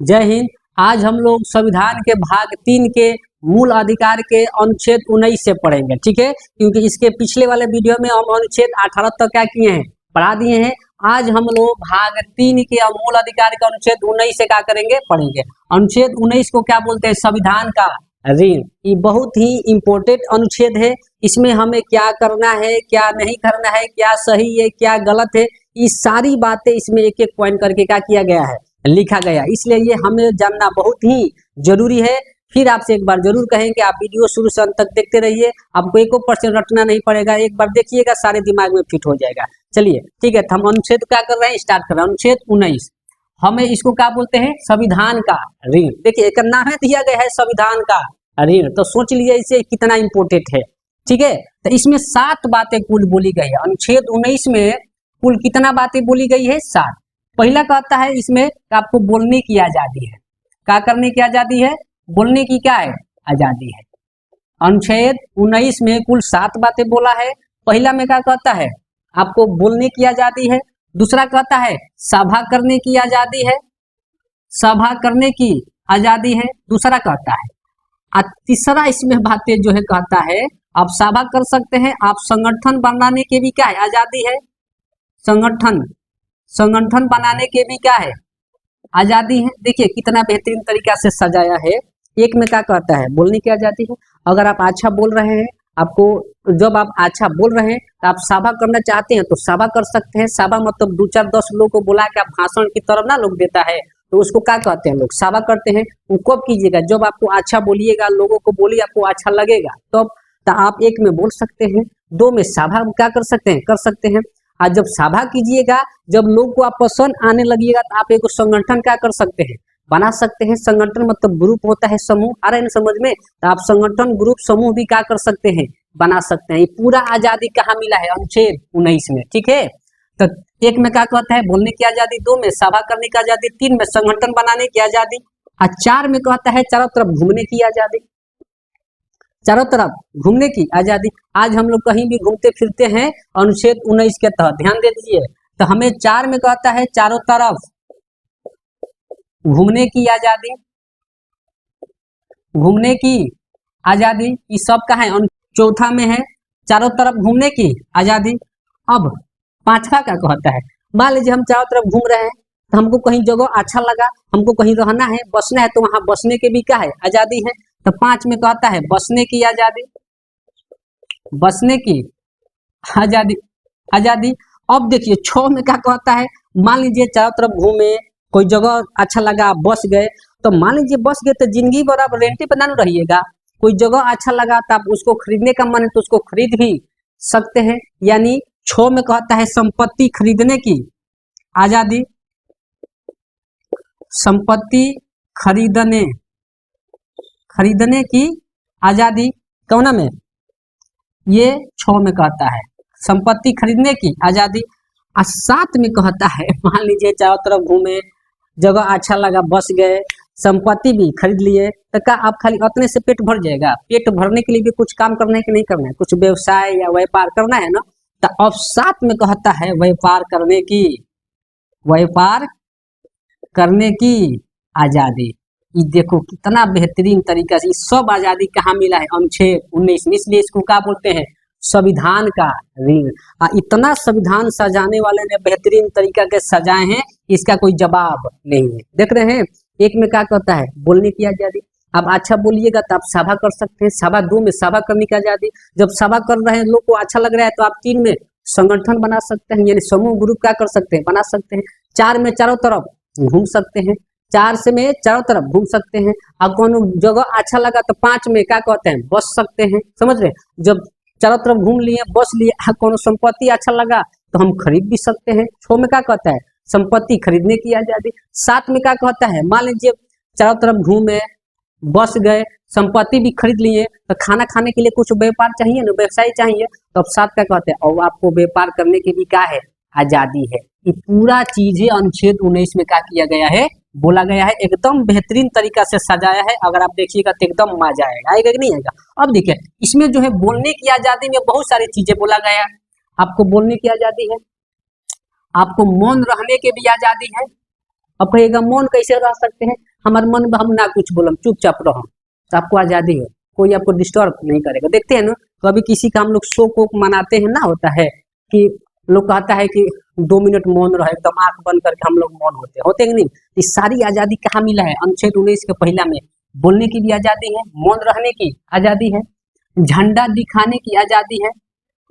जय हिंद। आज हम लोग संविधान के भाग 3 के मूल अधिकार के अनुच्छेद 19 से पढ़ेंगे, ठीक है। क्योंकि इसके पिछले वाले वीडियो में हम अनुच्छेद 18 तक क्या किए हैं, पढ़ा दिए हैं। आज हम लोग भाग 3 के मूल अधिकार के अनुच्छेद 19 से क्या करेंगे, पढ़ेंगे। अनुच्छेद 19 को क्या बोलते हैं, संविधान का ऋण। ये बहुत ही इम्पोर्टेंट अनुच्छेद है। इसमें हमें क्या करना है, क्या नहीं करना है, क्या सही है, क्या गलत है, ये सारी बातें इसमें एक एक पॉइंट करके क्या किया गया है, लिखा गया। इसलिए ये हमें जानना बहुत ही जरूरी है। फिर आपसे एक बार जरूर कहेंगे, आप वीडियो शुरू से अंत तक देखते रहिए। आपको एको परसेंट रटना नहीं पड़ेगा, एक बार देखिएगा सारे दिमाग में फिट हो जाएगा। चलिए ठीक है, तो हम अनुच्छेद क्या कर रहे हैं, स्टार्ट कर रहे हैं। अनुच्छेद 19 हमें इसको क्या बोलते हैं, संविधान का ऋण। देखिए एक नाम है दिया गया है संविधान का ऋण, तो सोच लीजिए इसे कितना इंपोर्टेंट है, ठीक है। तो इसमें 7 बातें कुल बोली गई है। अनुच्छेद 19 में कुल कितना बातें बोली गई है, 7। पहला कहता है इसमें आपको बोलने की आजादी है। क्या करने की आजादी है, बोलने की क्या है, आजादी है। अनुच्छेद 19 में कुल 7 बातें बोला है। पहला में क्या कहता है, आपको बोलने की आजादी है। दूसरा कहता है सभा करने की आजादी है, सभा करने की आजादी है, दूसरा कहता है। और तीसरा इसमें बातें जो है कहता है आप सभा कर सकते हैं, आप संगठन बनाने के भी क्या है, आजादी है। संगठन बनाने के भी क्या है, आजादी है। देखिए कितना बेहतरीन तरीका से सजाया है। एक में क्या कहता है, बोलने की आजादी है। अगर आप अच्छा बोल रहे हैं, आपको जब आप अच्छा बोल रहे हैं तो आप सभा करना चाहते हैं तो सभा कर सकते हैं। सभा मतलब 2-4-10 लोग को बुला के आप भाषण की तरफ ना लोग देता है, तो उसको क्या कहते हैं, लोग सभा करते हैं। वो कब कीजिएगा, जब आपको अच्छा बोलिएगा, लोगों को बोलिए, आपको अच्छा लगेगा तब तो आप एक में बोल सकते हैं। 2 में सभा क्या कर सकते हैं, कर सकते हैं। और जब सभा कीजिएगा, जब लोग को आप पसंद आने लगिएगा तो आप एक संगठन क्या कर सकते हैं, बना सकते हैं। संगठन मतलब ग्रुप होता है, समूह। आ रहे हैं समझ में, तो आप संगठन, ग्रुप, समूह भी क्या कर सकते हैं, बना सकते हैं। ये पूरा आजादी कहाँ मिला है, अनुच्छेद 19 में, ठीक है। तो एक में क्या कहता है, बोलने की आजादी। 2 में सभा करने की आजादी। 3 में संगठन बनाने की आजादी। और 4 में कहता है चारों तरफ घूमने की आजादी, चारों तरफ घूमने की आजादी। आज हम लोग कहीं भी घूमते फिरते हैं अनुच्छेद 19 के तहत, ध्यान दे दीजिए। तो हमें 4 में कहता है चारों तरफ घूमने की आजादी, घूमने की आजादी। ये सब का है। चौथा में है चारों तरफ घूमने की आजादी। अब 5वां क्या कहता है, मान लीजिए हम चारों तरफ घूम रहे हैं तो हमको कहीं जगह अच्छा लगा, हमको कहीं रहना है, बसना है, तो वहां बसने के भी क्या है, आजादी है। तो 5 में कहता है बसने की आजादी, बसने की आजादी, आजादी। अब देखिए 6 में क्या कहता है, मान लीजिए चारों तरफ घूमे, कोई जगह अच्छा लगा, बस गए। तो मान लीजिए बस गए तो जिंदगी भर आप रेंटे पे ना रहिएगा। कोई जगह अच्छा लगा तो आप उसको खरीदने का मन है तो उसको खरीद भी सकते हैं। यानी 6 में कहता है संपत्ति खरीदने की आजादी, संपत्ति खरीदने की आजादी। कौन में, ये 6 में कहता है संपत्ति खरीदने की आजादी। और 7 में कहता है मान लीजिए चारों तरफ घूमे, जगह अच्छा लगा, बस गए, संपत्ति भी खरीद लिए, तो क्या आप खाली उतने से पेट भर जाएगा? पेट भरने के लिए भी कुछ काम करना है कि नहीं करना है, कुछ व्यवसाय या व्यापार करना है ना। तो अब 7 में कहता है व्यापार करने की आजादी। ये देखो कितना बेहतरीन तरीका से सब आजादी कहाँ मिला है, अनुच्छेद 19 में। इसलिए इसको क्या बोलते हैं, संविधान का ऋण। इतना संविधान सजाने वाले ने बेहतरीन तरीका के सजाए हैं, इसका कोई जवाब नहीं है। देख रहे हैं, एक में क्या कहता है बोलने की आजादी। आप अच्छा बोलिएगा तो आप सभा कर सकते हैं, सभा। 2 में सभा करने की आजादी। जब सभा कर रहे हैं, लोग को अच्छा लग रहा है, तो आप 3 में संगठन बना सकते हैं, यानी समूह, ग्रुप क्या कर सकते हैं, बना सकते हैं। 4 में चारों तरफ घूम सकते हैं, 4 से में चारों तरफ घूम सकते हैं। अब कौन जगह अच्छा लगा तो 5 में क्या कहते हैं, बस सकते हैं। समझ रहे, जब चारों तरफ घूम लिए, बस लिए, कौन संपत्ति अच्छा लगा तो हम खरीद भी सकते हैं। 6 में क्या कहता है, संपत्ति खरीदने की आजादी। 7 में क्या कहता है, मान लीजिए चारों तरफ घूमे, बस गए, संपत्ति भी खरीद लिए, तो खाना खाने के लिए कुछ व्यापार चाहिए ना, व्यवसाय चाहिए। तो अब 7 क्या कहते हैं, और आपको व्यापार करने की भी क्या है, आजादी है। ये पूरा चीजें अनुच्छेद 19 में क्या किया गया है, बोला गया है। एकदम बेहतरीन तरीका से सजाया है। अगर आप देखिएगा तो एकदम मजा आएगा कि नहीं आएगा। अब देखिए इसमें जो है बोलने की आजादी में बहुत सारी चीजें बोला गया है। आपको बोलने की आजादी है, आपको मौन रहने की भी आजादी है। अब कहिएगा मौन कैसे रह सकते हैं, हमारे मन में हम ना कुछ बोलम, चुपचाप रहो, तो आपको आजादी है, कोई आपको डिस्टर्ब नहीं करेगा। देखते हैं ना, कभी किसी का हम लोग शो को मनाते हैं ना, होता है कि लोग कहता है कि 2 मिनट मौन रहे, एकदम आंख बंद करके हम लोग मौन होते कि नहीं। इस सारी आजादी कहाँ मिला है? अनुच्छेद 19 के पहला में बोलने की भी आजादी है, मौन रहने की आजादी है, झंडा दिखाने की आजादी है।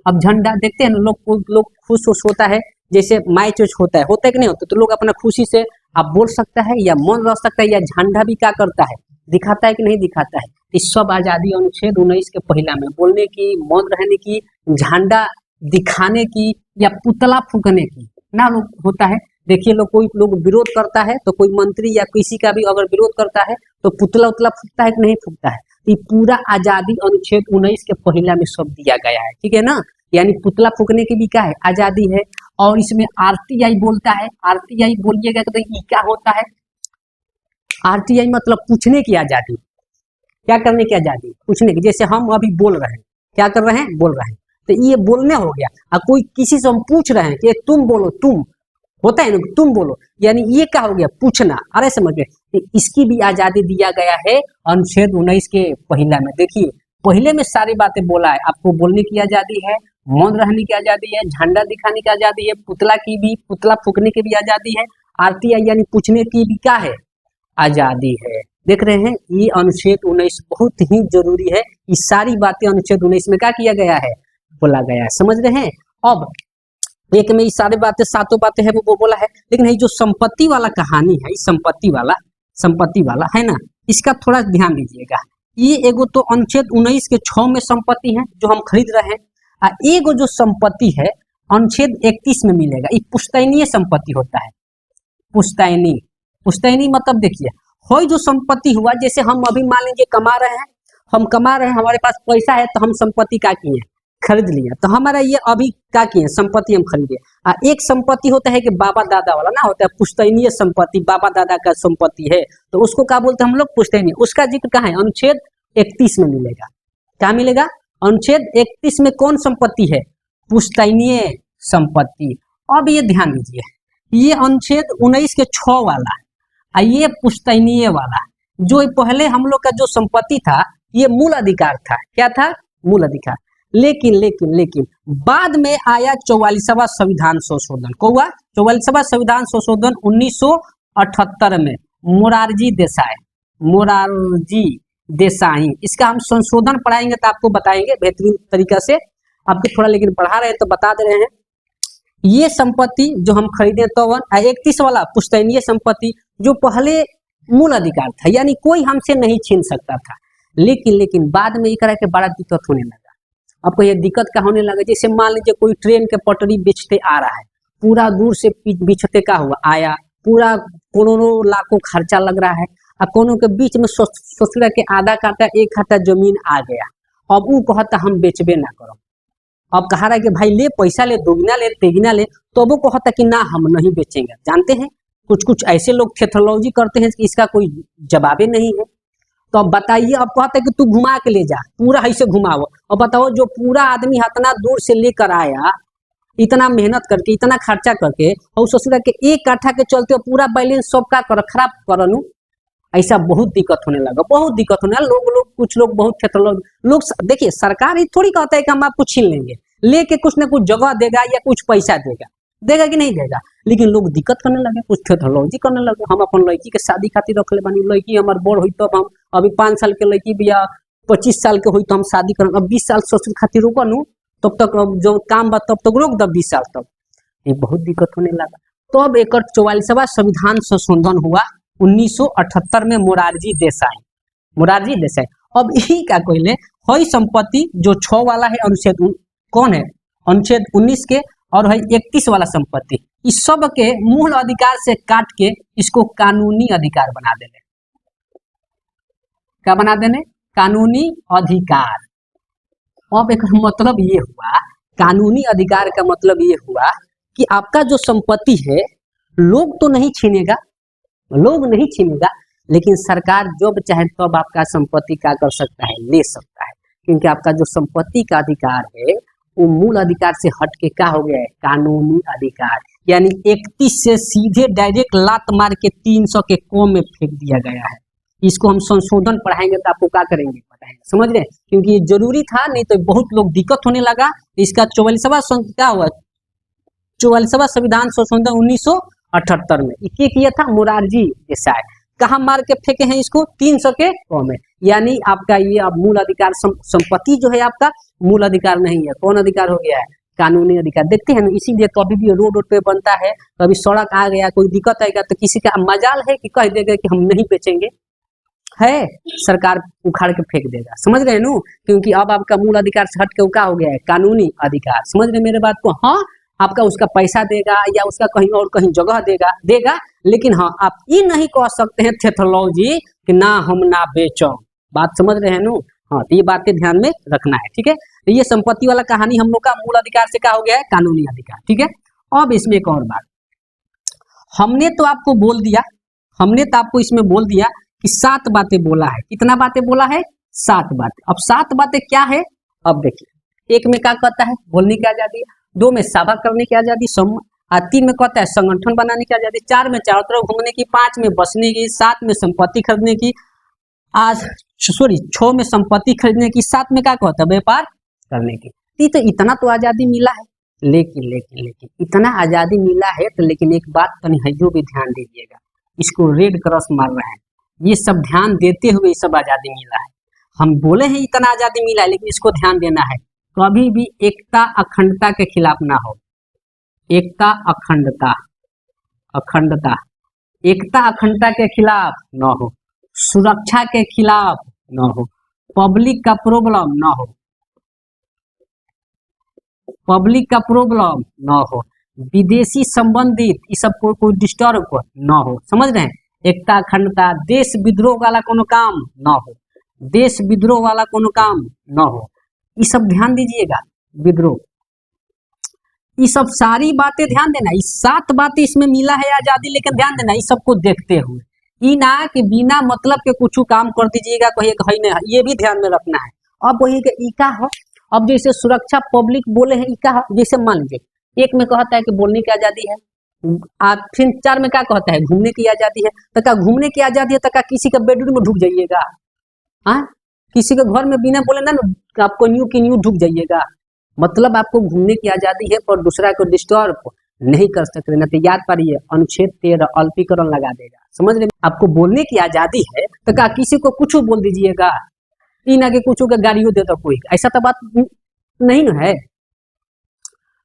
अब झंडा देखते हैं ना, लोग खुश होता है, जैसे मैच होता है कि नहीं होता, तो लोग अपना खुशी से आप बोल सकता है या मौन रह सकता है, या झंडा भी क्या करता है, दिखाता है कि नहीं दिखाता है। इस सब आजादी अनुच्छेद 19 के पहला में बोलने की, मौन रहने की, झंडा दिखाने की या पुतला फूकने की ना लोग होता है। देखिए कोई लोग विरोध करता है, तो कोई मंत्री या किसी का भी अगर विरोध करता है तो पुतला उतला फूकता है कि नहीं फूकता है। ये पूरा आजादी अनुच्छेद 19 के पहला में सब दिया गया है, ठीक है ना। यानी पुतला फूकने की भी क्या है, आजादी है। और इसमें आरटीआई बोलता है, आरटीआई बोलिएगा तो ये क्या होता है? आरटीआई मतलब पूछने की आजादी। क्या करने की आजादी? पूछने की। जैसे हम अभी बोल रहे हैं, क्या कर रहे हैं? बोल रहे हैं, तो ये बोलने हो गया। और कोई किसी से हम पूछ रहे हैं कि तुम बोलो, तुम होता है ना, तुम बोलो, यानी ये क्या हो गया? पूछना। अरे समझ गए, इसकी भी आजादी दिया गया है अनुच्छेद 19 के पहला में। देखिए पहले में सारी बातें बोला है, आपको बोलने की आजादी है, मौन रहने की आजादी है, झंडा दिखाने की आजादी है, पुतला फूकने की भी आजादी है, आरटीआई यानी पूछने की भी क्या है, आजादी है। देख रहे हैं, ये अनुच्छेद 19 बहुत ही जरूरी है। ये सारी बातें अनुच्छेद 19 में क्या किया गया है, बोला गया है, समझ रहे हैं। अब एक में ये सारी बातें, सातों बातें है वो बोला है, लेकिन ये जो संपत्ति वाला कहानी है, संपत्ति वाला है ना, इसका थोड़ा ध्यान दीजिएगा। ये एगो तो अनुच्छेद 19 के 6 में संपत्ति है जो हम खरीद रहे हैं, और एगो जो संपत्ति है अनुच्छेद 31 में मिलेगा। ये पुश्तैनीय संपत्ति होता है। पुश्तैनी मतलब देखिए, हो जो संपत्ति हुआ, जैसे हम अभी मान लीजिए कमा रहे हैं, हमारे पास पैसा है, तो हम संपत्ति क्या किए, खरीद लिया, तो हमारा ये अभी क्या किए, संपत्ति हम खरीदे। एक संपत्ति होता है कि बाबा दादा वाला ना होता है, पुश्तैनीय संपत्ति, बाबा दादा का संपत्ति है, तो उसको क्या बोलते हैं हम लोग, पुश्तैनीय। उसका जिक्र कहाँ है? अनुच्छेद 31 में मिलेगा। क्या मिलेगा? अनुच्छेद 31 में कौन संपत्ति है? पुश्तैनीय संपत्ति। अब ये ध्यान दीजिए, ये अनुच्छेद 19 के 6 वाला, ये पुश्तैनीय वाला, जो पहले हम लोग का जो संपत्ति था, ये मूल अधिकार था। क्या था? मूल अधिकार। लेकिन बाद में आया 44वां संविधान संशोधन। को हुआ 44वां संविधान संशोधन 1978 में, मोरारजी देसाई। इसका हम संशोधन पढ़ाएंगे तो आपको बताएंगे बेहतरीन तरीका से, आपको थोड़ा लेकिन पढ़ा रहे हैं तो बता दे रहे हैं। ये संपत्ति जो हम खरीदे तो 31 वाला पुश्तैनीय संपत्ति, जो पहले मूल अधिकार था, यानी कोई हमसे नहीं छीन सकता था। लेकिन बाद में एक के बड़ा दिक्कत होने लगा। आपको ये दिक्कत क्या होने लगा? जैसे मान लीजिए कोई ट्रेन के पटरी बेचते आ रहा है, पूरा दूर से बिछते का हुआ आया, पूरा करोड़ों लाखों खर्चा लग रहा है, और कोनो के बीच में सोच के आधा काटा 1 काटा जमीन आ गया। अब वो कहता हम बेचबे ना करो। अब कहा रहा है कि भाई ले पैसा ले, दोगुना ले, तेगुना ले, तो वो कहता कि ना हम नहीं बेचेंगे। जानते हैं कुछ ऐसे लोग थेथोलॉजी करते हैं कि इसका कोई जवाबे नहीं है। तो अब बताइए, अब कहते हैं कि तू घुमा के ले जा, पूरा ऐसे घुमाओ। और बताओ, जो पूरा आदमी इतना दूर से लेकर आया, इतना मेहनत करके, इतना खर्चा करके, और सोच के 1 काठा के चलते पूरा बैलेंस सबका खराब करनू, ऐसा बहुत दिक्कत होने लगा, बहुत दिक्कत होने लगा। कुछ लोग बहुत थेथोलॉजी लोग, देखिए सरकार ही थोड़ी कहता है कि हम आपको छीन लेंगे, लेके कुछ ना कुछ जगह देगा या कुछ पैसा देगा कि नहीं देगा। लेकिन लोग दिक्कत करने लगे, कुछ थेथोलॉजी करने लगे। हम अपन लड़की के शादी खातिर रख ले बानी, लड़की हमार बड़ हुई तब हम, अभी 5 साल के लड़की भी या 25 साल के हुई तो हम शादी करब, अब 20 साल ससुर खातिर रोकनू, तब तक जो काम बा तब तक रोक दब 20 साल तक। ये बहुत दिक्कत होने लगा। तो अब एक 44वां संविधान संशोधन हुआ 1978 में, मोरारजी देसाई। अब यही क्या कहले, हई संपत्ति जो 6 वाला है अनुच्छेद, कौन है? अनुच्छेद 19 के, और है 31 वाला संपत्ति, इस सब के मूल अधिकार से काट के इसको कानूनी अधिकार बना देने। क्या बना देने? कानूनी अधिकार। अब एक मतलब ये हुआ, कानूनी अधिकार का मतलब ये हुआ कि आपका जो संपत्ति है, लोग तो नहीं छीनेगा, लेकिन सरकार जब चाहे तब आपका संपत्ति क्या कर सकता है, ले सकता है। क्योंकि आपका जो संपत्ति का अधिकार है वो मूल अधिकार से हट के क्या हो गया है, कानूनी अधिकार। यानी 31 से सीधे डायरेक्ट लात मार के 300 के कॉम में फेंक दिया गया है। इसको हम संशोधन पढ़ाएंगे तो आपको क्या करेंगे बताएंगे, समझ रहे हैं, क्योंकि ये जरूरी था, नहीं तो बहुत लोग दिक्कत होने लगा। इसका 44वां क्या हुआ, 44वां संविधान संशोधन 1978 में ये किया था मोरारजी देसाई। कहाँ मार के फेंके हैं इसको, 300 के कॉम में। यानी आपका ये अब मूल अधिकार संपत्ति जो है आपका मूल अधिकार नहीं है, कौन अधिकार हो गया है, कानूनी अधिकार। देखते हैं ना, इसीलिए कभी भी रोड पे बनता है, कभी सड़क आ गया, कोई दिक्कत आएगा तो किसी का मजाल है कि कह देगा कि हम नहीं बेचेंगे, है सरकार उखाड़ के फेंक देगा, समझ रहे हैं नु, क्योंकि अब आपका मूल अधिकार से हट के क्या हो गया है, कानूनी अधिकार। समझ रहे मेरे बात को। हाँ, आपका उसका पैसा देगा या उसका कहीं और कहीं जगह देगा, लेकिन हाँ आप ये नहीं कह सकते हैं टेक्नोलॉजी कि ना हम ना बेचो। बात समझ रहे हैं नु। हाँ, तो ये बातें ध्यान में रखना है, ठीक है। तो ये संपत्ति वाला कहानी हम लोग का मूल अधिकार से क्या हो गया है, कानूनी अधिकार, ठीक है। अब इसमें एक और बात, हमने तो आपको बोल दिया, हमने तो आपको इसमें बोल दिया कि 7 बातें बोला है। कितना बातें बोला है, 7 बातें। अब 7 बातें क्या है, अब देखिए, 1 में क्या कहता है, बोलने की आजादी, 2 में सभा करने की आजादी, 3 में कहता है संगठन बनाने की आजादी, 4 में चारों तरफ घूमने की, 5 में बसने की, 7 में संपत्ति खरीदने की, 6 में संपत्ति खरीदने की, 7 में क्या कहता है, व्यापार करने की। तो इतना तो आजादी मिला है, लेकिन इतना आजादी मिला है तो लेकिन एक बात तो नहीं भी ध्यान दीजिएगा, इसको रेड क्रॉस मार रहे हैं, ये सब ध्यान देते हुए ये सब आजादी मिला है। हम बोले हैं इतना आजादी मिला है, लेकिन इसको ध्यान देना है, कभी भी एकता अखंडता के खिलाफ ना हो। एकता अखंडता एकता अखंडता के खिलाफ ना हो, सुरक्षा के खिलाफ ना हो, पब्लिक का प्रॉब्लम ना हो, विदेशी संबंधित इस सब को कोई डिस्टर्ब ना हो, समझ रहे हैं। एकता अखंडता, देश विद्रोह वाला कोनो काम ना हो, देश विद्रोह वाला कोनो काम ना हो, ये सब ध्यान दीजिएगा। विद्रोह, ये सब सारी बातें ध्यान देना, ये 7 बातें इसमें मिला है आजादी, लेकिन ध्यान देना ये सबको देखते हुए, ये ना कि बिना मतलब के कुछ काम कर दीजिएगा, कहिए कहीं नहीं, ये भी ध्यान में रखना है। अब वही के इका हो, अब जैसे सुरक्षा पब्लिक बोले हैं इका, जैसे मान लीजिए 1 में कहता है कि बोलने की आजादी है, फिर 4 में क्या कहता है, घूमने की आजादी है। तो क्या घूमने की आजादी है तो क्या किसी का बेडरूम में ढुक जाइएगा, हाँ, किसी के घर में बिना बोले ना आपको न्यू की न्यू ढुक जाइएगा। मतलब आपको घूमने की आजादी है पर दूसरा को डिस्टर्ब नहीं कर सकते ना। तो याद पारिए, अनुच्छेद 13 अल्पीकरण लगा देगा, समझ रहे। आपको बोलने की आजादी है तो क्या किसी को कुछ बोल दीजिएगा, ई ना कि कुछ का गाड़ियों दे दो कोई, ऐसा तो बात नहीं ना है।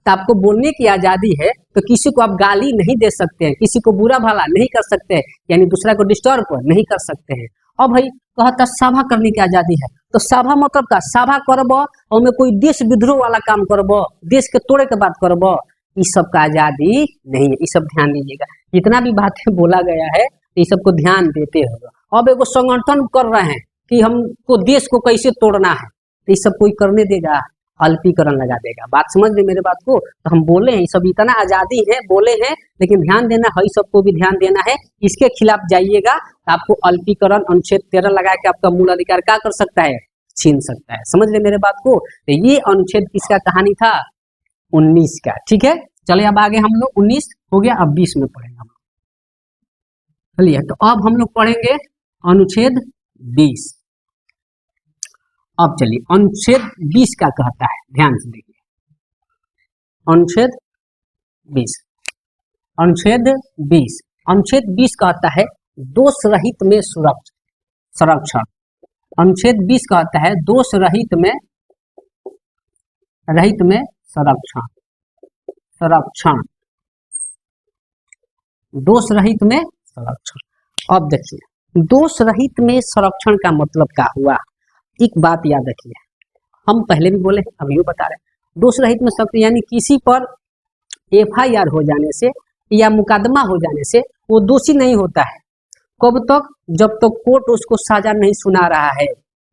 तो आपको बोलने की आजादी है तो किसी को आप गाली नहीं दे सकते हैं, किसी को बुरा भला नहीं कर सकते हैं, यानी दूसरा को डिस्टर्ब नहीं कर सकते हैं। अब भाई कहता सभा करने की आजादी है, तो सभा मतलब का सभा करब और में कोई देश विद्रोह वाला काम करब, देश के तोड़े के बात करब, इस सब का आजादी नहीं है। इस सब ध्यान दीजिएगा, जितना भी बातें बोला गया है इस सब को ध्यान देते हुए। अब एगो संगठन कर रहे हैं कि हमको देश को कैसे तोड़ना है, तो इस सब कोई करने देगा, अल्पीकरण लगा देगा। बात समझ रहे मेरे बात को। तो हम बोले हैं सब इतना आजादी है, बोले हैं, लेकिन ध्यान देना है, सबको भी ध्यान देना है। इसके खिलाफ जाइएगा तो आपको अल्पीकरण अनुच्छेद 13 लगा के आपका मूल अधिकार क्या कर सकता है, छीन सकता है। समझ रहे मेरे बात को। तो ये अनुच्छेद किसका कहानी था, 19 का, ठीक है। चलिए अब आगे हम लोग 19 हो गया, अब 20 में पढ़ेंगे हम लोग। चलिए तो अब हम लोग पढ़ेंगे अनुच्छेद 20। अब चलिए अनुच्छेद 20 का कहता है, ध्यान से देखिए। अनुच्छेद 20, अनुच्छेद 20 कहता है दोष रहित में संरक्षण। अनुच्छेद 20 कहता है दोष रहित में संरक्षण, दोष रहित में संरक्षण। अब देखिए दोष रहित में संरक्षण का मतलब क्या हुआ। एक बात याद रखिए, हम पहले भी बोले अभी भी बता रहे हैं, दोष रहित में संरक्षण यानी किसी पर FIR हो जाने से या मुकदमा हो जाने से वो दोषी नहीं होता है। कब तक, जब तक कोर्ट उसको सजा नहीं सुना रहा है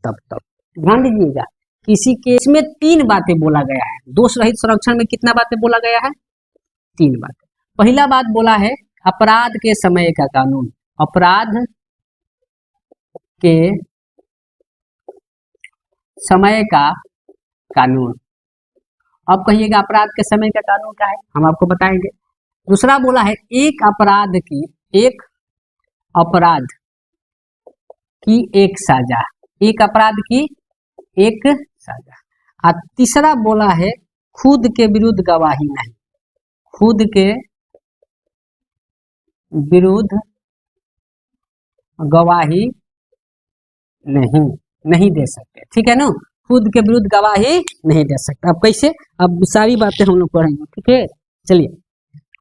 तब तक। ध्यान दीजिएगा, किसी केस में 3 बातें बोला गया है। दोष रहित संरक्षण में कितना बातें बोला गया है, 3 बातें। पहला बात बोला है अपराध के समय का कानून, अपराध के समय का कानून। अब कहिएगा अपराध के समय का कानून क्या है, हम आपको बताएंगे। दूसरा बोला है एक अपराध की एक सजा, एक अपराध की एक सजा। और तीसरा बोला है खुद के विरुद्ध गवाही नहीं, खुद के विरुद्ध गवाही नहीं दे सकते, ठीक है ना, खुद के विरुद्ध गवाही नहीं दे सकते। अब कैसे, अब सारी बातें हम लोग पढ़ेंगे, ठीक है। चलिए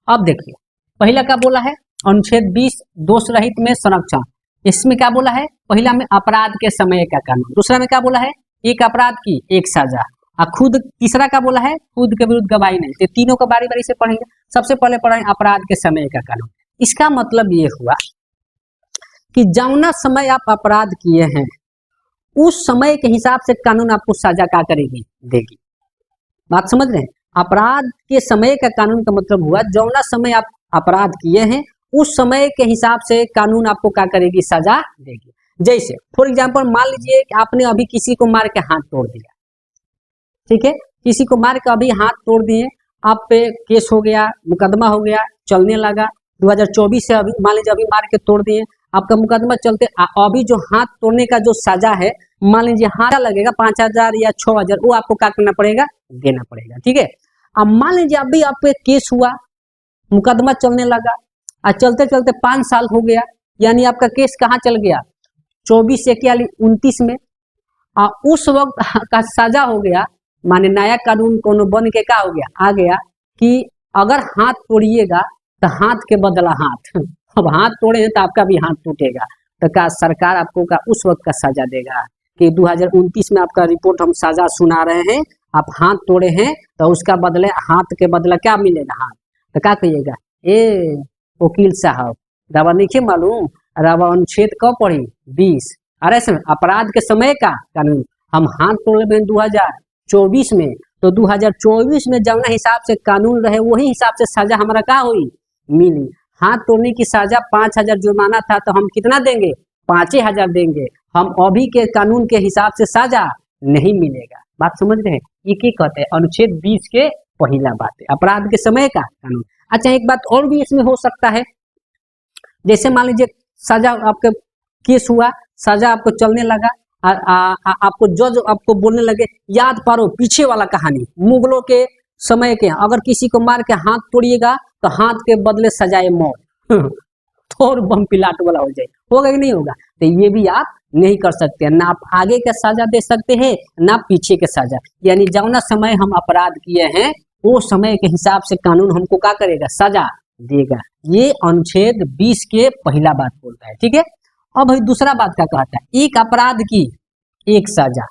अब देखिए, पहला क्या बोला है, अनुच्छेद 20 दोष रहित में संरक्षण। इसमें क्या बोला है, पहला में अपराध के समय का कानून, दूसरा में क्या बोला है एक अपराध की एक सजा, और खुद तीसरा का बोला है खुद के विरुद्ध गवाही नहीं। तो तीनों को बारी बारी से पढ़ेंगे। सबसे पहले पढ़ेंगे अपराध के समय का कानून। इसका मतलब ये हुआ कि जौना समय आप अपराध किए हैं उस समय के हिसाब से कानून आपको सजा क्या करेगी, देगी। बात समझ रहे हैं, अपराध के समय का कानून का मतलब हुआ जौना समय आप अपराध किए हैं उस समय के हिसाब से कानून आपको क्या करेगी, सजा देगी। जैसे फॉर एग्जाम्पल मान लीजिए कि आपने अभी किसी को मार के हाथ तोड़ दिया, ठीक है, किसी को मार के अभी हाथ तोड़ दिए, आप पे केस हो गया, मुकदमा हो गया, चलने लगा। 2024 से अभी मान लीजिए अभी मार के तोड़ दिए, आपका मुकदमा चलते, अभी जो हाथ तोड़ने का जो सजा है मान लीजिए हाथ लगेगा 5,000 या 6,000, वो आपको क्या करना पड़ेगा, देना पड़ेगा, ठीक है। अब मान लीजिए अभी आप पे केस हुआ, मुकदमा चलने लगा, और चलते चलते 5 साल हो गया, यानी आपका केस कहाँ चल गया, 24 से 29 में, और उस वक्त का सजा हो गया, माने नया कानून कोनो बन के क्या हो गया, आ गया कि अगर हाथ तोड़िएगा तो हाथ के बदला हाथ, अब हाथ तोड़े हैं तो आपका भी हाथ टूटेगा, तो क्या सरकार आपको का उस वक्त का सजा देगा कि 2029 में आपका रिपोर्ट हम सजा सुना रहे हैं, आप हाथ तोड़े हैं तो उसका बदले हाथ के बदला क्या मिलेगा, हाथ। तो क्या कहिएगा, ए वकील साहब रवा नहीं मालूम, रवा अनुच्छेद कब पढ़ी 20, अरे सर अपराध के समय का कानून हम हाथ तोड़े में 2024 में, तो 2024 में जौना हिसाब से कानून रहे वही हिसाब से सजा हमारा क्या हुई, मिली। हाथ तोड़ने की सजा 5,000 जुर्माना था, तो हम कितना देंगे, 5,000 देंगे। हम अभी के कानून के हिसाब से सजा नहीं मिलेगा। बात समझ रहे हैं, ये क्या कहते हैं, अनुच्छेद 20 के पहला बात है अपराध के समय का कानून। अच्छा एक बात और भी इसमें हो सकता है, जैसे मान लीजिए सजा आपके केस हुआ, सजा आपको चलने लगा, आपको जज आपको बोलने लगे याद पारो पीछे वाला कहानी मुगलों के समय के, अगर किसी को मार के हाथ तोड़िएगा तो हाथ के बदले सजाए मौत तो और बम पिलाट वाला हो जाए, होगा कि नहीं होगा। तो ये भी आप नहीं कर सकते, ना आप आगे का सजा दे सकते हैं ना पीछे के सजा, यानी जौना समय हम अपराध किए हैं वो समय के हिसाब से कानून हमको क्या करेगा, सजा देगा। ये अनुच्छेद 20 के पहला बात बोलता है, ठीक है। अब भाई दूसरा बात क्या कहता है, एक अपराध की एक सजा,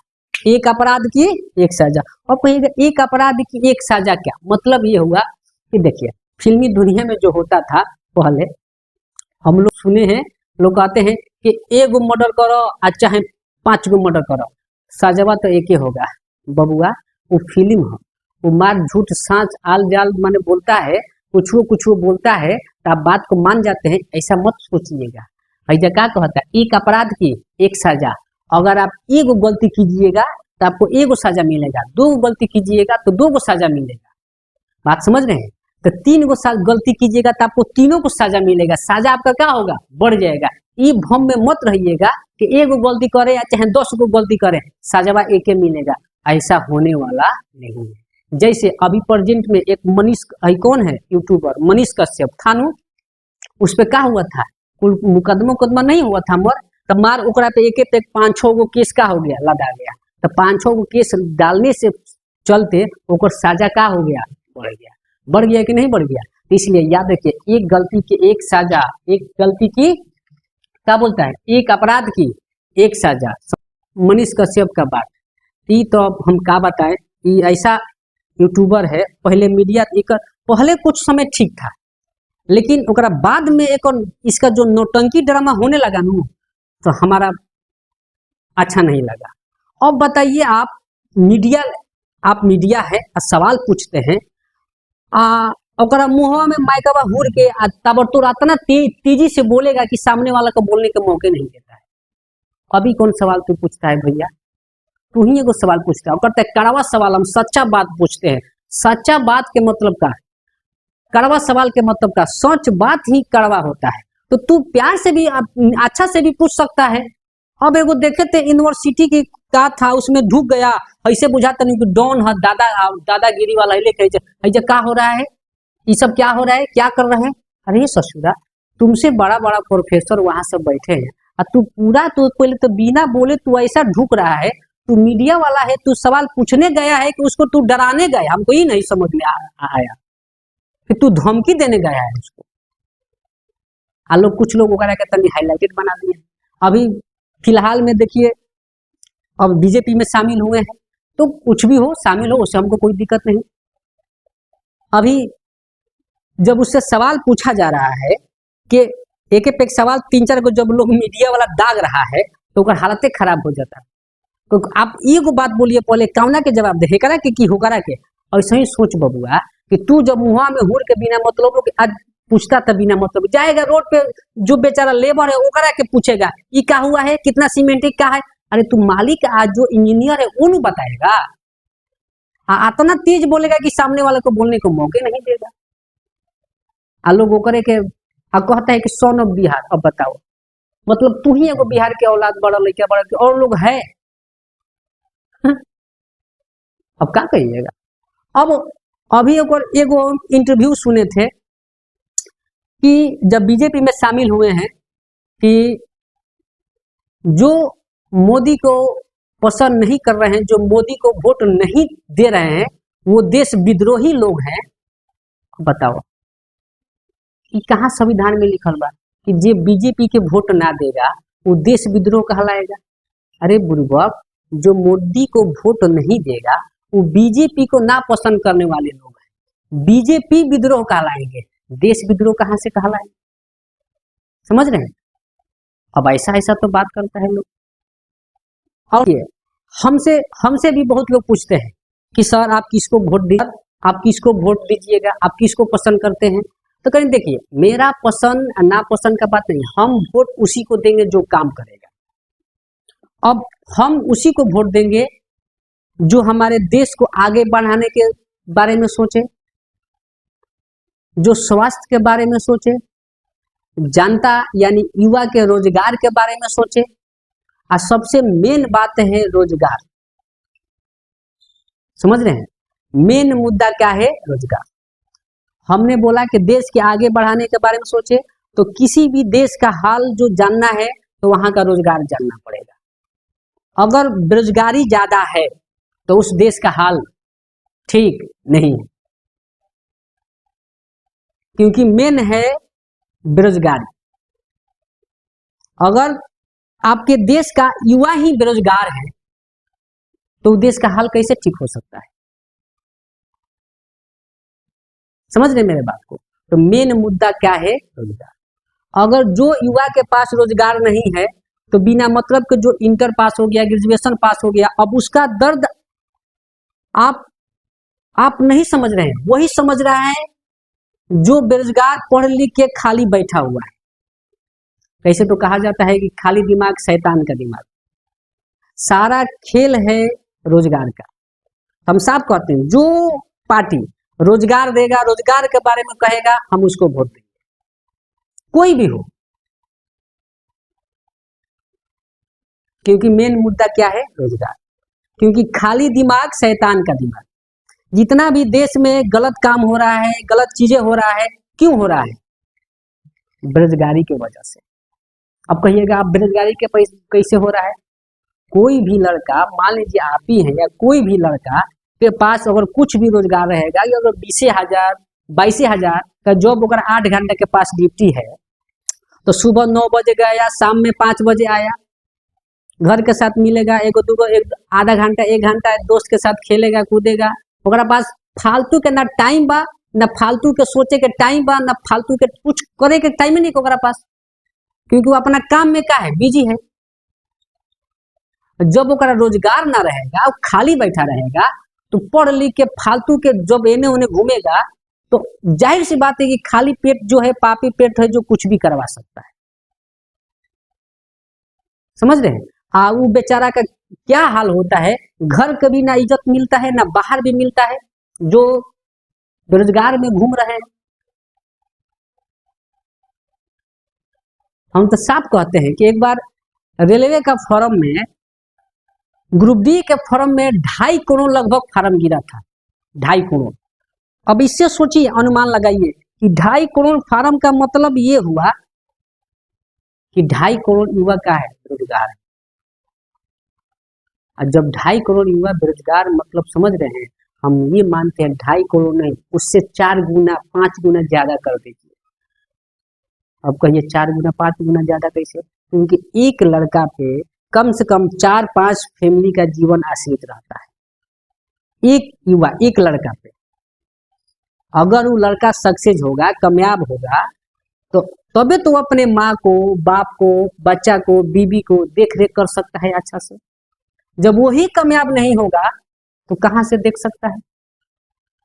एक अपराध की एक सजा। अब कहिएगा एक अपराध की एक सजा क्या मतलब, ये हुआ कि देखिए फिल्मी दुनिया में जो होता था पहले, हम लोग सुने हैं, लोग कहते हैं कि एगो मर्डर करो अच्छा है 5 गो मर्डर करो, सजवा तो एक ही होगा बबुआ। वो फिल्म हो, वो मार झूठ सांच आल जाल माने बोलता है, कुछ वो बोलता है तो आप बात को मान जाते हैं, ऐसा मत सोचिएगा। ऐसा क्या कहता है, एक अपराध की एक सजा, अगर आप एगो गलती कीजिएगा तो आपको एगो सजा मिलेगा, 2 गलती कीजिएगा तो 2 सजा मिलेगा। बात समझ रहे हैं, तो 3 गलती कीजिएगा तो आपको 3 को सजा मिलेगा, सजा आपका क्या होगा, बढ़ जाएगा। ये भ्रम में मत रहिएगा कि एगो गलती करे या चाहे 10 गो गलती करे सजावा एक ही मिलेगा, ऐसा होने वाला नहीं है। जैसे अभी प्रेजेंट में एक मनीष कौन है यूट्यूबर मनीष कश्यप था नु, उस पर क्या हुआ था, कुल मुकदमा नहीं हुआ था मर, तब मार ओकरा पे एक 5-6 गो केस का हो गया, लदा गया, तो 5-6 गो केस डालने से चलते ओकर सजा का हो गया, बढ़ गया कि नहीं बढ़ गया। तो इसलिए याद रखिए एक गलती की एक सजा, एक गलती की क्या बोलता है, एक अपराध की एक सजा। मनीष कश्यप का बात ये तो अब हम क्या बताएं, ये ऐसा यूट्यूबर है, पहले मीडिया एक पहले कुछ समय ठीक था, लेकिन ओकरा बाद में एक और इसका जो नौटंकी ड्रामा होने लगा नू, तो हमारा अच्छा नहीं लगा। अब बताइए आप मीडिया है, सवाल पूछते हैं, ओकरा मुंहवा में माइकवा हुर के ताबड़तोड़ इतना तेजी से बोलेगा कि सामने वाला को बोलने के मौके नहीं देता है। अभी कौन सवाल तू पूछता है भैया, तू ही एगो सवाल पूछता है, करता है कड़वा सवाल, हम सच्चा बात पूछते हैं। सच्चा बात के मतलब का कड़वा सवाल के मतलब का सच बात ही कड़वा होता है। तो तू प्यार से भी अच्छा से भी पूछ सकता है। अब एगो देखे थे यूनिवर्सिटी की का था, उसमें ढुक गया, ऐसे बुझाता नहीं कि डॉन है, दादागिरी वाला ऐसे क्या हो रहा है, ये सब क्या हो रहा है, क्या कर रहे हैं। अरे ससुरा, तुमसे बड़ा बड़ा प्रोफेसर वहां सब बैठे हैं और तू पूरा, तो पहले तो बिना बोले तू ऐसा ढुक रहा है। तू मीडिया वाला है, तू सवाल पूछने गया है कि उसको तू डराने गया, हमको ही नहीं समझ में आया कि तू धमकी देने गया है उसको। लोग कुछ लोग वगैरह के तनी हाईलाइटेड बना दिए। अभी फिलहाल में देखिए, अब बीजेपी में शामिल हुए हैं, तो कुछ भी हो, शामिल हो, उससे हमको कोई दिक्कत नहीं। अभी जब उससे सवाल पूछा जा रहा है कि एक एक सवाल 3-4 को जब लोग मीडिया वाला दाग रहा है तो उनका हालत खराब हो जाता है। तो आप एगो बात बोलिए पहले, कौना के जवाब दे, करा के की होकरा के। ऐसे ही सोच बबुआ कि तू जब मुहा में हुर के बिना मतलब के आज पूछता था, बिना मतलब जाएगा रोड पे, जो बेचारा लेबर है ओकरा के पूछेगा ये क्या हुआ है, कितना सीमेंट क्या है। अरे तू मालिक, आज जो इंजीनियर है उन्हें बताएगा। इतना तेज बोलेगा कि सामने वाले को बोलने को मौके नहीं देगा। लोग करे के कहता है कि सन ऑफ बिहार। अब बताओ, मतलब तू ही एगो बिहार के औलाद, बड़ा लड़का बड़ा के और लोग है। अब क्या कहिएगा। अब अभी एगो इंटरव्यू सुने थे कि जब बीजेपी में शामिल हुए हैं कि जो मोदी को पसंद नहीं कर रहे हैं, जो मोदी को वोट नहीं दे रहे हैं, वो देश विद्रोही लोग हैं। बताओ कि कहाँ संविधान में लिखल बा कि जे बीजेपी के वोट ना देगा वो देश विद्रोह कहलाएगा। अरे बुर्बक, जो मोदी को वोट नहीं देगा वो बीजेपी को ना पसंद करने वाले लोग हैं, बीजेपी विद्रोह कहलाएंगे, देश विद्रोह कहाँ से कहलाएंगे। समझ रहे हैं। अब ऐसा ऐसा तो बात करता है लोग। और ये हमसे भी बहुत लोग पूछते हैं कि सर आप किसको वोट दीजिए, आप किसको वोट दीजिएगा, आप किसको पसंद करते हैं। तो कहीं देखिए, मेरा पसंद नापसंद का बात नहीं, हम वोट उसी को देंगे जो काम करेगा। अब हम उसी को वोट देंगे जो हमारे देश को आगे बढ़ाने के बारे में सोचे, जो स्वास्थ्य के बारे में सोचे, जनता यानी युवा के रोजगार के बारे में सोचे। और सबसे मेन बात है रोजगार। समझ रहे हैं, मेन मुद्दा क्या है, रोजगार। हमने बोला कि देश के आगे बढ़ाने के बारे में सोचे, तो किसी भी देश का हाल जो जानना है तो वहां का रोजगार जानना पड़ेगा। अगर बेरोजगारी ज्यादा है तो उस देश का हाल ठीक नहीं है, क्योंकि मेन है बेरोजगारी। अगर आपके देश का युवा ही बेरोजगार है तो देश का हाल कैसे ठीक हो सकता है। समझ रहे मेरे बात को। तो मेन मुद्दा क्या है, रोजगार। अगर जो युवा के पास रोजगार नहीं है तो बिना मतलब के जो इंटर पास हो गया, ग्रेजुएशन पास हो गया, अब उसका दर्द आप नहीं समझ रहे हैं, वही समझ रहा है जो बेरोजगार पढ़ लिख के खाली बैठा हुआ है। कैसे तो कहा जाता है कि खाली दिमाग शैतान का दिमाग। सारा खेल है रोजगार का। हम साफ कहते हैं, जो पार्टी रोजगार देगा, रोजगार के बारे में कहेगा, हम उसको वोट देंगे, कोई भी हो। क्योंकि मेन मुद्दा क्या है, रोजगार। क्योंकि खाली दिमाग शैतान का दिमाग। जितना भी देश में गलत काम हो रहा है, गलत चीजें हो रहा है, क्यों हो रहा है, बेरोजगारी की वजह से। अब कहिएगा आप बेरोजगारी के कैसे हो रहा है। कोई भी लड़का, मान लीजिए आप ही हैं, या कोई भी लड़का के पास अगर कुछ भी रोजगार रहेगा, या अगर 20,000 22,000 का जॉब, अगर 8 घंटे के पास ड्यूटी है, तो सुबह 9 बजे गया, शाम में 5 बजे आया, घर के साथ मिलेगा, एगो दूगो आधा घंटा 1 घंटा दोस्त के साथ खेलेगा कूदेगा। ओकरा पास फालतू के ना टाइम बा, ना फालतू के सोचे के टाइम बा, ना फालतू के कुछ करे के टाइम नहीं ओकरा पास, क्योंकि वो अपना काम में क्या है, बिजी है। जब ओकरा रोजगार ना रहेगा, वो खाली बैठा रहेगा, तो पढ़ लिख के फालतू के जब एने ओने घूमेगा, तो जाहिर सी बात है कि खाली पेट जो है, पापी पेट है, जो कुछ भी करवा सकता है। समझ रहे हैं। वो बेचारा का क्या हाल होता है, घर कभी ना इज्जत मिलता है, ना बाहर भी मिलता है। जो बेरोजगार में घूम रहे हैं, हम तो साफ कहते हैं कि एक बार रेलवे का फॉर्म में, ग्रुप डी के फॉर्म में 2.5 करोड़ लगभग फार्म गिरा था, 2.5 करोड़। अब इससे सोचिए, अनुमान लगाइए कि 2.5 करोड़ फार्म का मतलब ये हुआ कि 2.5 करोड़ युवा का है बेरोजगार है। और जब 2.5 करोड़ युवा बेरोजगार मतलब समझ रहे हैं, हम ये मानते हैं 2.5 करोड़ नहीं, उससे 4 गुना 5 गुना ज्यादा कर दीजिए। अब कहिए 4 गुना 5 गुना ज्यादा कैसे? क्योंकि एक लड़का पे कम से कम 4-5 फैमिली का जीवन आश्रित रहता है। एक युवा, एक लड़का पे अगर वो लड़का सक्सेस होगा, कामयाब होगा, तो तबे तो अपने माँ को, बाप को, बच्चा को, बीबी को देख रेख कर सकता है अच्छा से। जब वही कामयाब नहीं होगा तो कहाँ से देख सकता है?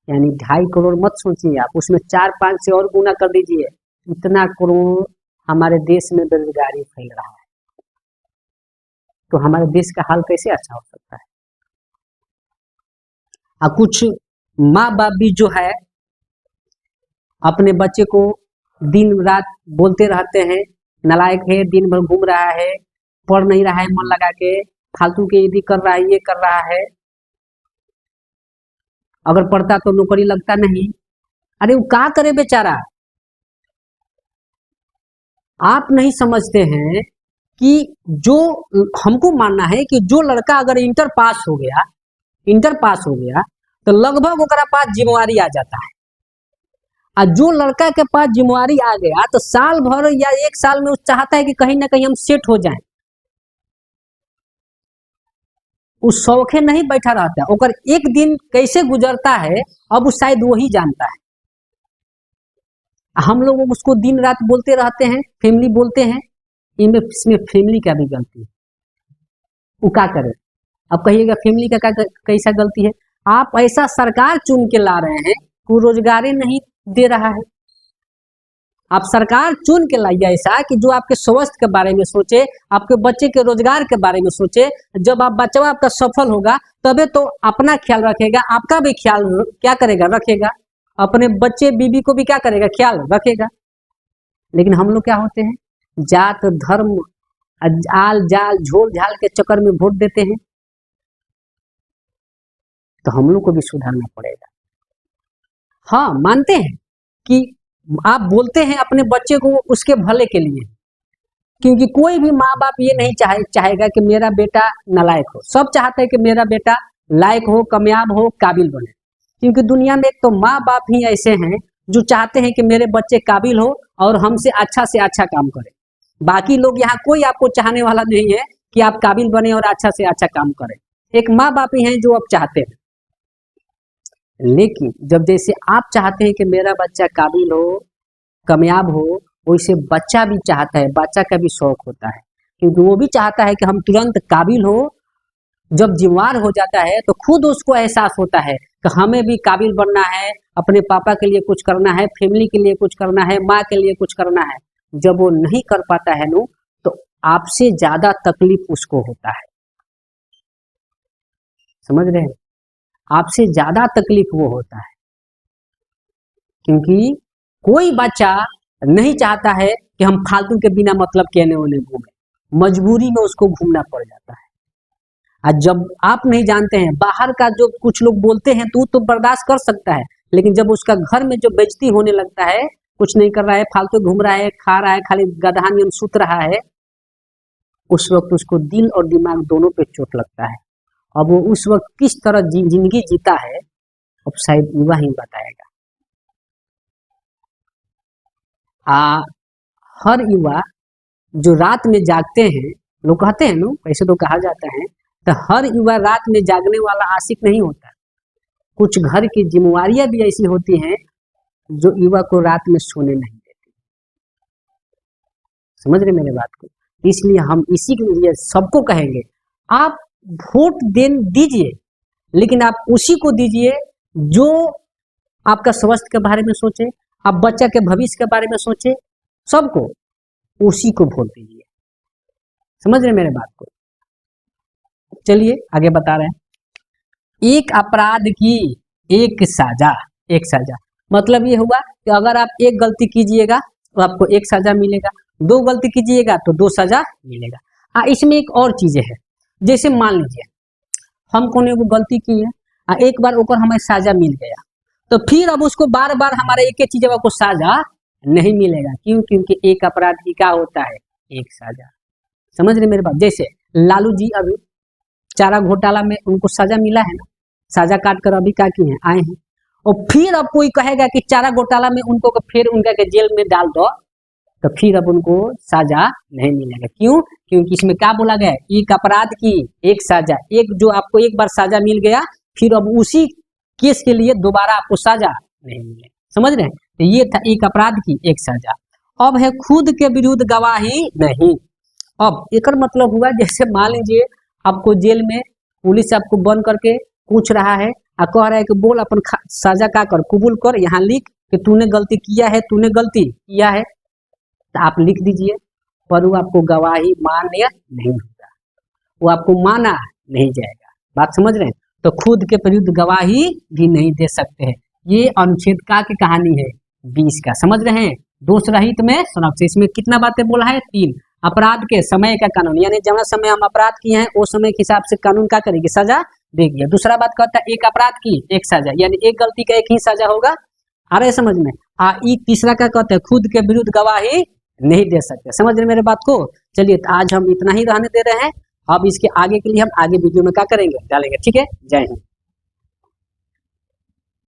यानी 2.5 करोड़ मत सोचिए आप, उसमें 4-5 से और गुना कर दीजिए। इतना करोड़ हमारे देश में बेरोजगारी फैल रहा है, तो हमारे देश का हाल कैसे अच्छा हो सकता है? और कुछ माँ बाप भी जो है अपने बच्चे को दिन रात बोलते रहते हैं, नालायक है, दिन भर घूम रहा है, पढ़ नहीं रहा है मन लगा के, फालतू के यदि कर रहा है, ये कर रहा है, अगर पढ़ता तो नौकरी लगता नहीं। अरे वो क्या करे बेचारा? आप नहीं समझते हैं कि जो हमको मानना है कि जो लड़का अगर इंटर पास हो गया तो लगभग ओकरा पास जिम्मेवारी आ जाता है। और जो लड़का के पास जिम्मेवारी आ गया तो साल भर या 1 साल में वो चाहता है कि कहीं ना कहीं हम सेट हो जाएं। उस शौखे नहीं बैठा रहता है, ओकर एक दिन कैसे गुजरता है अब वो शायद वही जानता है। हम लोग उसको दिन रात बोलते रहते हैं, फैमिली बोलते हैं, इसमें फैमिली का भी गलती है। वो क्या करे? अब कहिएगा फैमिली का कैसा गलती है? आप ऐसा सरकार चुन के ला रहे हैं कि रोजगार नहीं दे रहा है। आप सरकार चुन के लाइए ऐसा कि जो आपके स्वास्थ्य के बारे में सोचे, आपके बच्चे के रोजगार के बारे में सोचे। जब आप बच्चा आपका सफल होगा तबे तो अपना ख्याल रखेगा, आपका भी ख्याल क्या करेगा? रखेगा। अपने बच्चे बीबी को भी क्या करेगा? ख्याल रखेगा। लेकिन हम लोग क्या होते हैं, जात धर्म आल जाल झोल झाल के चक्कर में वोट देते हैं। तो हम लोग को भी सुधारना पड़ेगा। हाँ, मानते हैं कि आप बोलते हैं अपने बच्चे को उसके भले के लिए, क्योंकि कोई भी माँ बाप ये नहीं चाहेगा कि मेरा बेटा नालायक हो। सब चाहते हैं कि मेरा बेटा लायक हो, कामयाब हो, काबिल बने। क्योंकि दुनिया में तो माँ बाप ही ऐसे हैं जो चाहते हैं कि मेरे बच्चे काबिल हो और हमसे अच्छा काम करें। बाकी लोग यहाँ कोई आपको चाहने वाला नहीं है कि आप काबिल बने और अच्छा से अच्छा काम करें। एक माँ बाप ही हैं जो आप चाहते हैं। लेकिन जब जैसे आप चाहते हैं कि मेरा बच्चा काबिल हो, कामयाब हो, वैसे बच्चा भी चाहता है, बच्चा का भी शौक होता है, क्योंकि वो भी चाहता है कि हम तुरंत काबिल हो। जब जिम्मेवार हो जाता है तो खुद उसको एहसास होता है कि हमें भी काबिल बनना है, अपने पापा के लिए कुछ करना है, फैमिली के लिए कुछ करना है, माँ के लिए कुछ करना है। जब वो नहीं कर पाता है नो, तो आपसे ज्यादा तकलीफ उसको होता है। समझ रहे हैं? आपसे ज्यादा तकलीफ वो होता है, क्योंकि कोई बच्चा नहीं चाहता है कि हम फालतू के बिना मतलब के ओने घूमें। मजबूरी में उसको घूमना पड़ जाता है। और जब आप नहीं जानते हैं, बाहर का जो कुछ लोग बोलते हैं तो बर्दाश्त कर सकता है, लेकिन जब उसका घर में जो बेइज्जती होने लगता है, कुछ नहीं कर रहा है, फालतू घूम रहा है, खा रहा है, खाली गधा नियन सुत रहा है, उस वक्त उसको दिल और दिमाग दोनों पे चोट लगता है। अब वो उस वक्त किस तरह जिंदगी जीता है, अब शायद युवा ही बताएगा। हर युवा जो रात में जागते हैं, लोग कहते हैं ना, ऐसे तो कहा जाता है, तो हर युवा रात में जागने वाला आशिक नहीं होता। कुछ घर की जिम्मेवारियां भी ऐसी होती हैं जो युवा को रात में सोने नहीं देती। समझ रहे मेरे बात को? इसलिए हम इसी के लिए सबको कहेंगे, आप वोट दीजिए, लेकिन आप उसी को दीजिए जो आपका स्वास्थ्य के बारे में सोचे, आप बच्चा के भविष्य के बारे में सोचे, सबको उसी को वोट दीजिए। समझ रहे मेरे बात को? चलिए आगे बता रहे हैं। एक अपराध की एक सजा मतलब ये हुआ कि अगर आप एक गलती कीजिएगा तो आपको एक सजा मिलेगा, 2 गलती कीजिएगा तो 2 सजा मिलेगा। इसमें एक और चीजें है, जैसे मान लीजिए हम कोनो एगो गलती किए एक बार ओकर हमें साजा मिल गया, तो फिर अब उसको बार बार हमारे एक ही चीज को साजा नहीं मिलेगा। क्यों? क्योंकि एक अपराध की क्या होता है, एक साजा। समझ रहे मेरे बात? जैसे लालू जी अभी चारा घोटाला में उनको सजा मिला है ना, साजा काट कर अभी क्या किए हैं, आए हैं, और फिर अब कोई कहेगा कि चारा घोटाला में उनको फिर उनका के जेल में डाल दो, तो फिर अब उनको साजा नहीं मिलेगा। क्यों? क्योंकि इसमें क्या बोला गया है, एक अपराध की एक साजा। एक जो आपको एक बार साजा मिल गया, फिर अब उसी केस के लिए दोबारा आपको साजा नहीं मिलेगा। समझ रहे हैं? तो ये था एक अपराध की एक साजा। अब है खुद के विरुद्ध गवाही नहीं। अब एक मतलब हुआ, जैसे मान लीजिए आपको जेल में पुलिस आपको बंद करके पूछ रहा है और कह रहा है कि बोल अपन साजा का कर, कबूल कर, यहाँ लिख कि तूने गलती किया है, तूने गलती किया है, तो आप लिख दीजिए, पर वो आपको गवाही मान्य नहीं होगा, वो आपको माना नहीं जाएगा। बात समझ रहे हैं? तो खुद के विरुद्ध गवाही भी नहीं दे सकते हैं। ये अनुच्छेद का की कहानी है 20 का। समझ रहे हैं? दोष रहित में संरक्षण। इसमें कितना बातें बोला है, 3। अपराध के समय का कानून, यानी जब समय हम अपराध किए हैं उस समय के हिसाब से कानून क्या करेगी, सजा देगी। दूसरा बात कहता है एक अपराध की एक सजा, यानी एक गलती का एक ही सजा होगा। आ रहे समझ में? तीसरा क्या कहते हैं, खुद के विरुद्ध गवाही नहीं दे सकते। समझ रहे मेरे बात को? चलिए, तो आज हम इतना ही रहने दे रहे हैं। अब इसके आगे के लिए हम आगे वीडियो में क्या करेंगे, डालेंगे। ठीक है, जय हिंद।